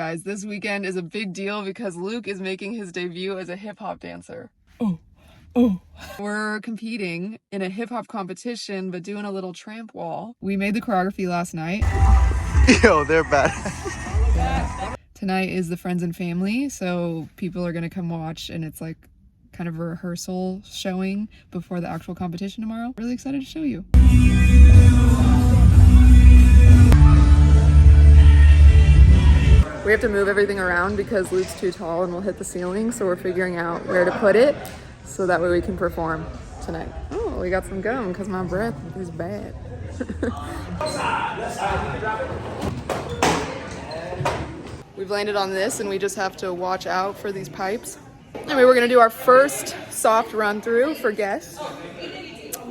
guys, this weekend is a big deal because Luke is making his debut as a hip-hop dancer. Oh. We're competing in a hip-hop competition, but doing a little Trampwall. We made the choreography last night. Yo, they're bad. Tonight is the friends and family, so people are gonna come watch, and it's like kind of a rehearsal showing before the actual competition tomorrow. Really excited to show you. We have to move everything around because Luke's too tall and will hit the ceiling, so we're figuring out where to put it so that way we can perform tonight. Oh, we got some gum because my breath is bad. We've landed on this and we just have to watch out for these pipes. Anyway, we're gonna do our first soft run through for guests.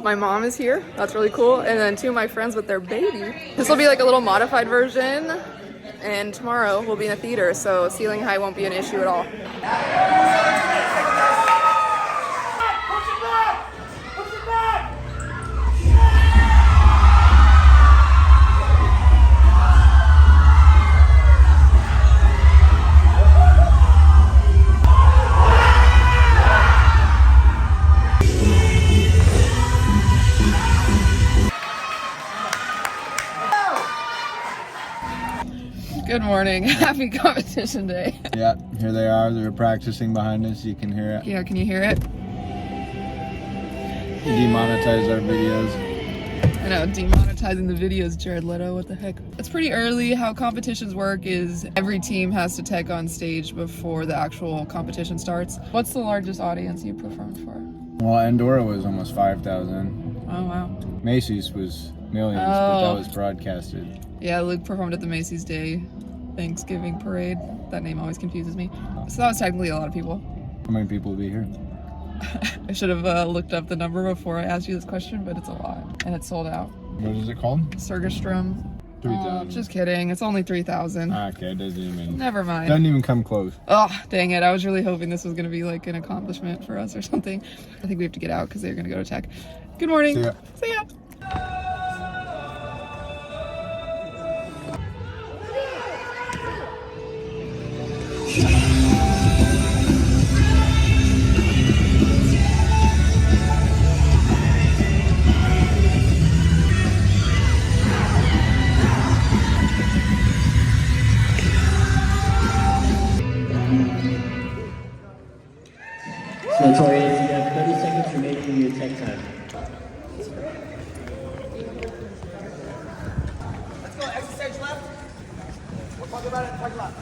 My mom is here, that's really cool. And then two of my friends with their baby. This will be like a little modified version. And tomorrow we'll be in a theater, so ceiling height won't be an issue at all. Good morning. Happy competition day. Yeah, here they are. They're practicing behind us. You can hear it. Yeah, can you hear it? Demonetize our videos. I know, demonetizing the videos, Jared Leto, what the heck. It's pretty early. How competitions work is every team has to tech on stage before the actual competition starts. What's the largest audience you performed for? Well, Andorra was almost 5,000. Oh, wow. Macy's was millions, but that was broadcasted. Yeah, Luke performed at the Macy's Day Thanksgiving Parade. That name always confuses me. So that was technically a lot of people. How many people will be here? I should have looked up the number before I asked you this question, but it's a lot. And it's sold out. What is it called? Circus Drum. 3,000. Just kidding. It's only 3,000. Okay, it doesn't even... Never mind. Doesn't even come close. Oh, dang it. I was really hoping this was going to be like an accomplishment for us or something. I think we have to get out because they're going to go to tech. Good morning. See ya. See ya. Snowtorious, you have 30 seconds remaining in your tech time. Let's go, exit stage left. We'll talk about it in parking lot.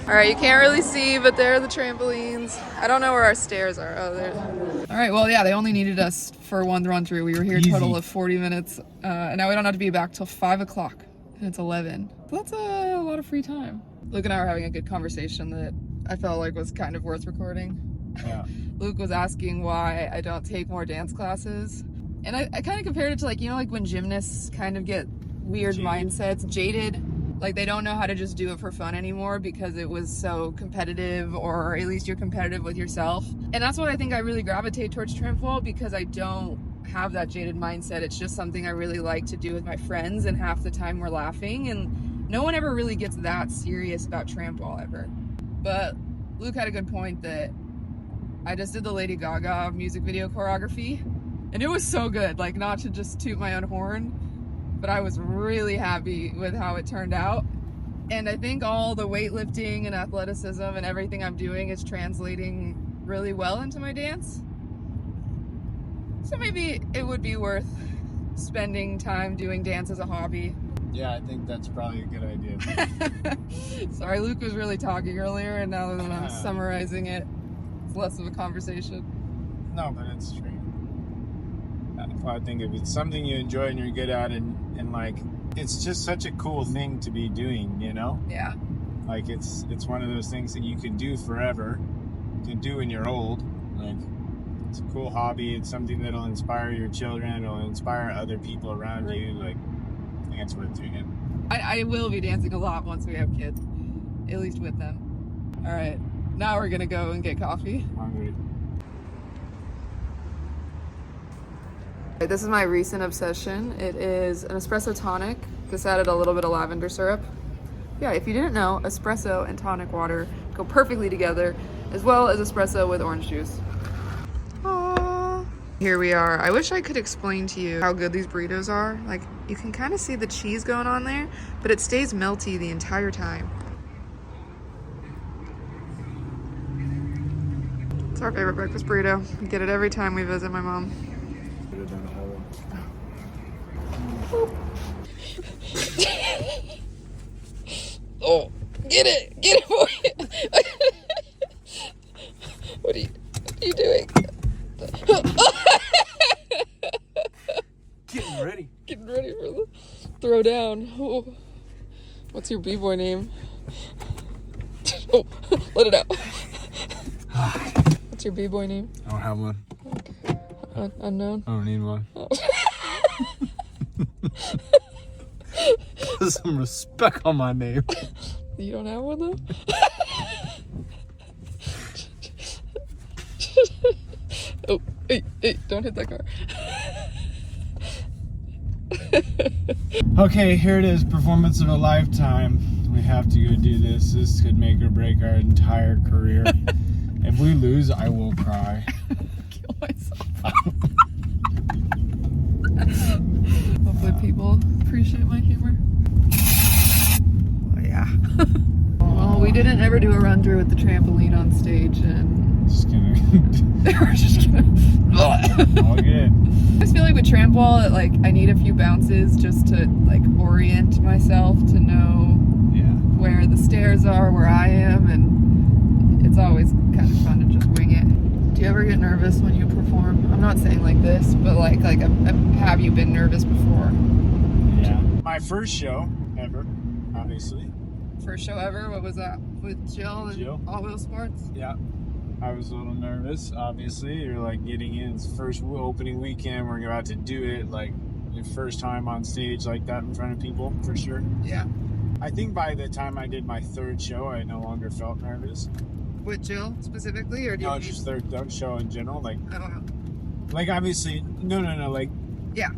All right, you can't really see, but there are the trampolines. I don't know where our stairs are. Oh, there. All right, well, yeah, they only needed us for one run through. We were here a total of 40 minutes, and now we don't have to be back till 5 o'clock, and it's 11. So that's a lot of free time. Luke and I were having a good conversation that I felt like was kind of worth recording. Yeah. Luke was asking why I don't take more dance classes. And I kind of compared it to like, you know, like when gymnasts kind of get weird mindsets, jaded. Like they don't know how to just do it for fun anymore because it was so competitive, or at least you're competitive with yourself. And that's what I think I really gravitate towards Trampwall, because I don't have that jaded mindset. It's just something I really like to do with my friends, and half the time we're laughing, and no one ever really gets that serious about Trampwall ever. But Luke had a good point that I just did the Lady Gaga music video choreography, and it was so good. Like, not to just toot my own horn, but I was really happy with how it turned out. And I think all the weightlifting and athleticism and everything I'm doing is translating really well into my dance. So maybe it would be worth spending time doing dance as a hobby. Yeah, I think that's probably a good idea. Sorry, Luke was really talking earlier, and now that I'm summarizing it, it's less of a conversation. No, but it's true. I think if it's something you enjoy and you're good at, and like, it's just such a cool thing to be doing, you know? Yeah. Like, it's one of those things that you can do forever. You can do when you're old. Like, it's a cool hobby. It's something that'll inspire your children. It'll inspire other people around you. Like, I think it's worth doing it. I will be dancing a lot once we have kids, at least with them. All right, now we're gonna go and get coffee. Hungry. This is my recent obsession. It is an espresso tonic Just added a little bit of lavender syrup. Yeah, if you didn't know, espresso and tonic water go perfectly together, as well as espresso with orange juice. Aww. Here we are. I wish I could explain to you how good these burritos are. Like, you can kind of see the cheese going on there, but it stays melty the entire time. It's our favorite breakfast burrito. We get it every time we visit my mom. Oh, get it, boy. What are you doing? Getting ready for the throw down. Oh. What's your b-boy name? Oh, let it out. What's your b-boy name? I don't have one. Okay. Unknown? I don't need one. Oh. Put some respect on my name. You don't have one though? Oh, hey, don't hit that car. Okay, here it is, performance of a lifetime. We have to go do this. This could make or break our entire career. If we lose, I will cry. Kill myself. Hopefully people appreciate my humor. Oh yeah. Well, we didn't ever do a run through with the trampoline on stage, and Just kidding. we're just gonna. All good. I just feel like with Trampwall, that like I need a few bounces just to like orient myself to know where the stairs are, where I am, and it's always kind of fun to just wing it. Do you ever get nervous when you perform? I'm not saying like this, but like have you been nervous before? Yeah. My first show ever, obviously. First show ever? What was that? With Jill and Jill. All Wheel Sports? Yeah. I was a little nervous, obviously. You're like getting in, it's first opening weekend, we're about to do it, like your first time on stage like that in front of people, for sure. Yeah. I think by the time I did my third show, I no longer felt nervous. With Jill specifically, or do you No, just third show in general. Like, I don't know. like obviously, no, like, Yeah.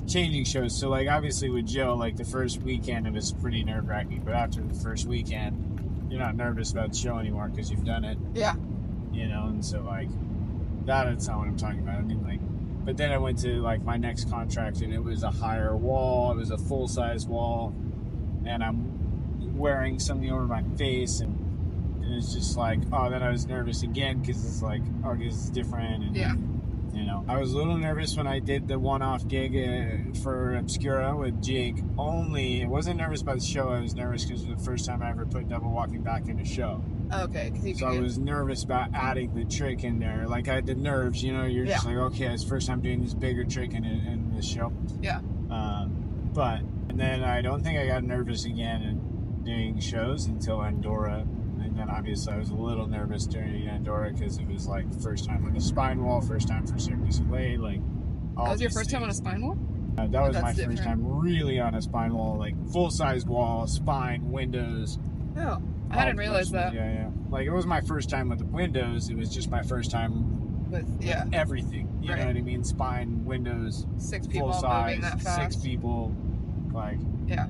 changing shows. So, like, obviously with Jill, like the first weekend, it was pretty nerve wracking. But after the first weekend, you're not nervous about the show anymore because you've done it. Yeah. You know, and so like that's not what I'm talking about. I mean, like, but then I went to like my next contract and it was a higher wall. It was a full size wall, and I'm wearing something over my face, and it's just like, oh, then I was nervous again because it's like, oh, this is different. And, Yeah. you know, I was a little nervous when I did the one-off gig for Obscura with Jake. I wasn't nervous about the show. I was nervous because it was the first time I ever put double walking back in a show. Okay. So I was nervous about adding the trick in there. Like, I had the nerves, you know, you're just like, okay, it's the first time doing this bigger trick in this show. Yeah. And then I don't think I got nervous again in doing shows until Andorra. And then obviously I was a little nervous during Andorra because it was like first time on a spine wall, first time for Circus LA, like all That was your these first time on a things. spine wall? That was my That's first time really on a spine wall, like full-size wall, spine, windows. Oh, I didn't realize that. Yeah. Like, it was my first time with the windows. It was just my first time With everything. You know what I mean? Spine, windows, 6 people full size, moving that fast. 6 people. Like, Yeah.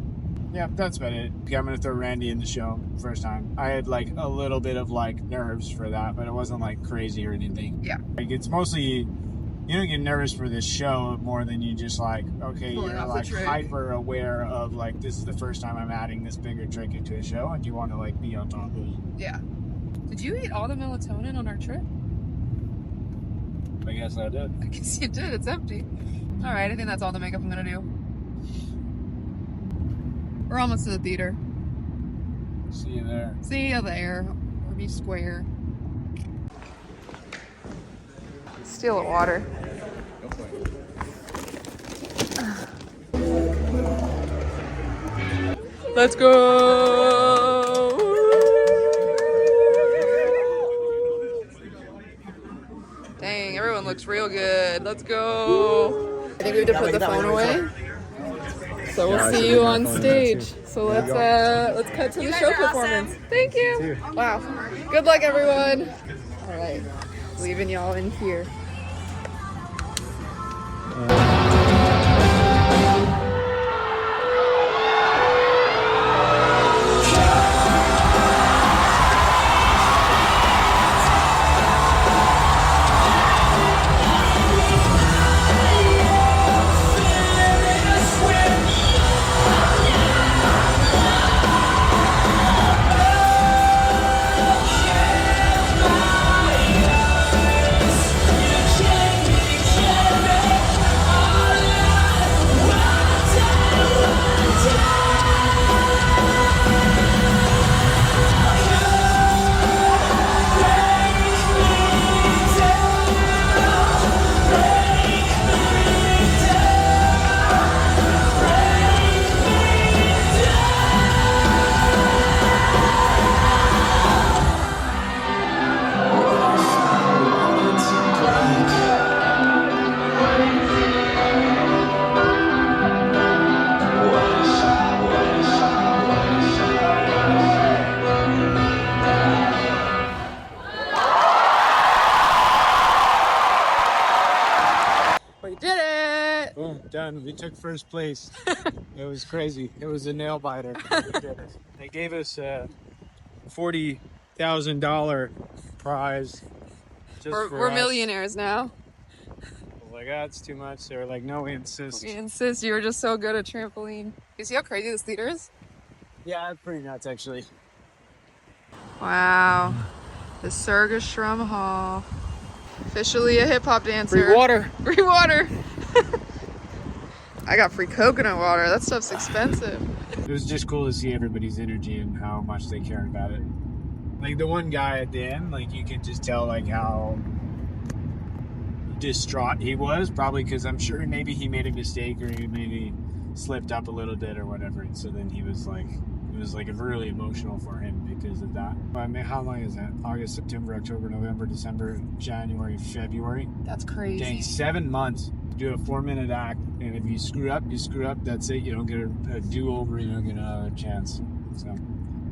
yeah, that's about it. I'm gonna throw Randy in the show first time. I had like a little bit of like nerves for that, but it wasn't like crazy or anything. Yeah. Like, it's mostly, you don't get nervous for this show more than you just like, okay, Pulling you're off the like trick. hyper aware of like, this is the first time I'm adding this bigger trick into a show, and you want to like be on top of it. Yeah. Did you eat all the melatonin on our trip? I guess I did. I guess you did. It's empty. All right. I think that's all the makeup I'm gonna do. We're almost to the theater. See you there. See you there. Or be square. Steal of water. Let's go! Dang, everyone looks real good. Let's go! I think we have to put the phone away. So we'll see you on stage. So let's cut to the show performance. Thank you. Wow. Good luck, everyone. All right, leaving y'all in here. Boom, done. We took first place. It was crazy. It was a nail biter. They gave us a $40,000 prize. Just for We're us. millionaires now. I was like, ah, it's too much. They were like, no, we insist. We insist. You were just so good at trampoline. You see how crazy this theater is? Yeah, it's pretty nuts, actually. Wow. The Circus Shrum Hall. Officially a hip-hop dancer. Free water. Free water. I got free coconut water. That stuff's expensive. It was just cool to see everybody's energy and how much they cared about it. Like the one guy at the end, like you could just tell like how distraught he was, probably because I'm sure maybe he made a mistake or he maybe slipped up a little bit or whatever. And so then it was like really emotional for him because of that. I mean, how long is that? August, September, October, November, December, January, February. That's crazy. Dang, 7 months to do a 4-minute act, and if you screw up, you screw up. That's it. You don't get a do-over. You don't get another chance. So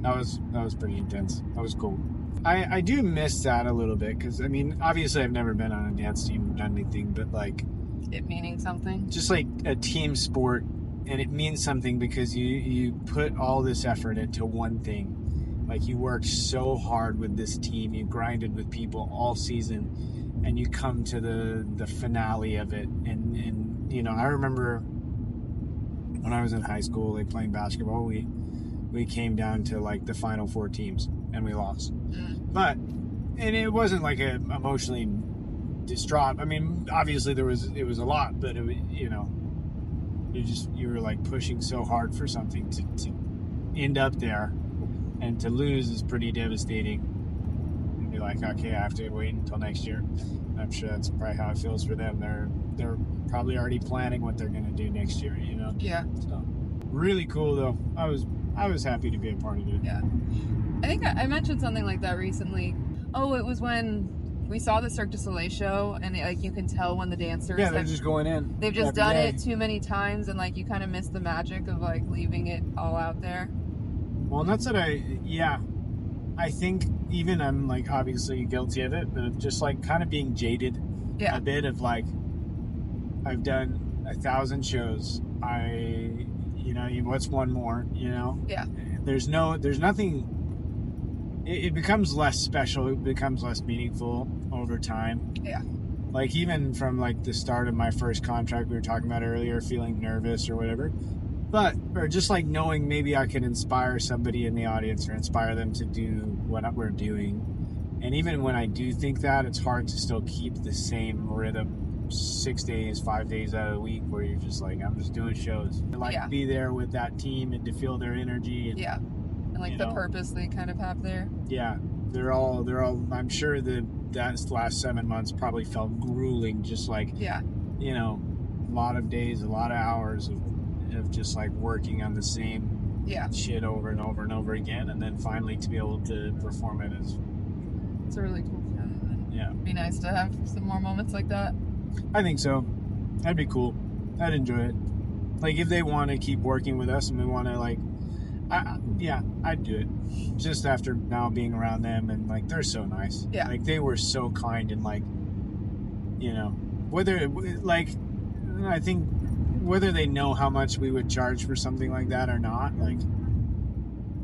that was pretty intense. That was cool. I do miss that a little bit because I mean, obviously, I've never been on a dance team or done anything, but like It meaning something. just like a team sport, and it means something because you put all this effort into one thing. Like you worked so hard with this team, you grinded with people all season, and you come to the finale of it. And you know, I remember when I was in high school, like playing basketball, we came down to like the final 4 teams and we lost. But and it wasn't like a emotionally distraught. I mean, obviously it was a lot, but it was, you know, you were like pushing so hard for something to end up there, and to lose is pretty devastating. And be like, okay, I have to wait until next year. I'm sure that's probably how it feels for them. They're probably already planning what they're gonna do next year, you know. Yeah. So really cool though. I was happy to be a part of it. Yeah. I think I mentioned something like that recently. Oh, it was when we saw the Cirque du Soleil show, and like you can tell when the dancers, Yeah, they're just going in. they've just every done day. it too many times, and like you kind of miss the magic of like leaving it all out there. Well, and that's what I think even I'm like obviously guilty of it, but of just like kind of being jaded Yeah. a bit of like, I've done 1,000 shows. What's one more, you know? Yeah. There's nothing, it becomes less special, it becomes less meaningful over time. Yeah. Like even from like the start of my first contract we were talking about earlier, feeling nervous or whatever, or just like knowing maybe I could inspire somebody in the audience or inspire them to do what we're doing. And even when I do think that, it's hard to still keep the same rhythm 6 days, 5 days out of the week where you're just like, I'm just doing shows. I like Yeah. to be there with that team and to feel their energy. And, Yeah. And like you the know. purpose they kind of have there. yeah, they're all. I'm sure that last 7 months probably felt grueling. Just like, Yeah. you know, a lot of days, a lot of hours of just like working on the same Yeah. shit over and over and over again, and then finally to be able to perform it is, It's a really cool feeling. yeah, It'd be nice to have some more moments like that. I think so. That'd be cool. I'd enjoy it. Like if they want to keep working with us and we want to like, I'd do it. Just after now being around them, and like they're so nice. Yeah. Like they were so kind, and like, you know, whether like, I think whether they know how much we would charge for something like that or not, like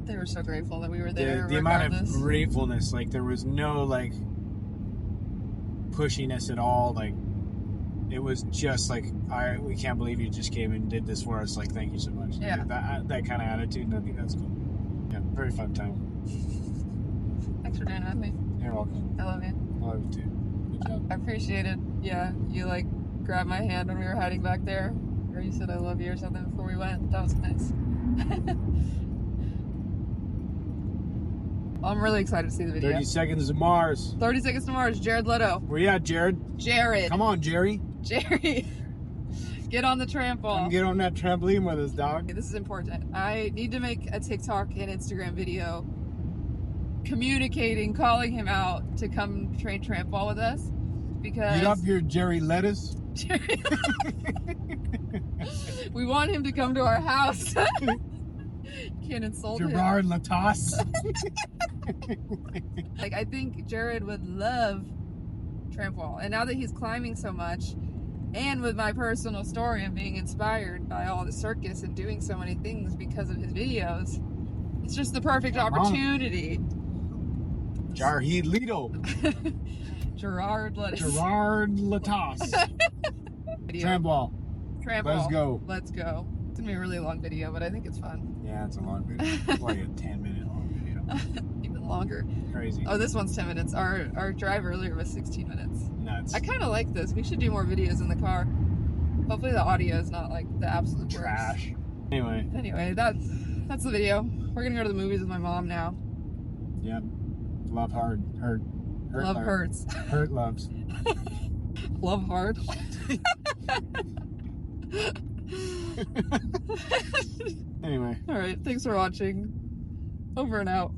They were so grateful that we were there. the amount of regardless. gratefulness, like there was no like pushiness at all. Like it was just like, we can't believe you just came and did this for us. Like, thank you so much. Yeah. That kind of attitude, I think that's cool. Yeah, very fun time. Thanks for doing it with me. You're welcome. I love you. I love you too. Good job. I appreciate it. Yeah, you like grabbed my hand when we were hiding back there, or you said I love you or something before we went. That was nice. I'm really excited to see the video. 30 Seconds to Mars. 30 Seconds to Mars, Jared Leto. Where you at, Jared? Jared. Come on, Jerry. Jerry. Get on the trampoline. Come get on that trampoline with us, dog. This is important. I need to make a TikTok and Instagram video communicating, calling him out to come train Trampwall with us, because Get up here, Jerry Lettuce. we want him to come to our house. Can't insult him. Gerard Latas. Like, I think Jared would love Trampwall, and now that he's climbing so much, And with my personal story of being inspired by all the circus and doing so many things because of his videos, it's just the perfect opportunity. Jarheed Lido. Gerard Latas. Trampwall. Let's go. Let's go. It's gonna be a really long video, but I think it's fun. Yeah, it's a long video. It's like a 10-minute long video. Even longer. Crazy. Oh, this one's 10 minutes. Our drive earlier was 16 minutes. Nuts. I kind of like this. We should do more videos in the car. Hopefully the audio is not like the absolute Trash. worst. Anyway, that's the video. We're gonna go to the movies with my mom now. Yep. Love hard. Hurt. Love hard. hurts. Hurt loves. Love hard. Anyway. All right. Thanks for watching. Over and out.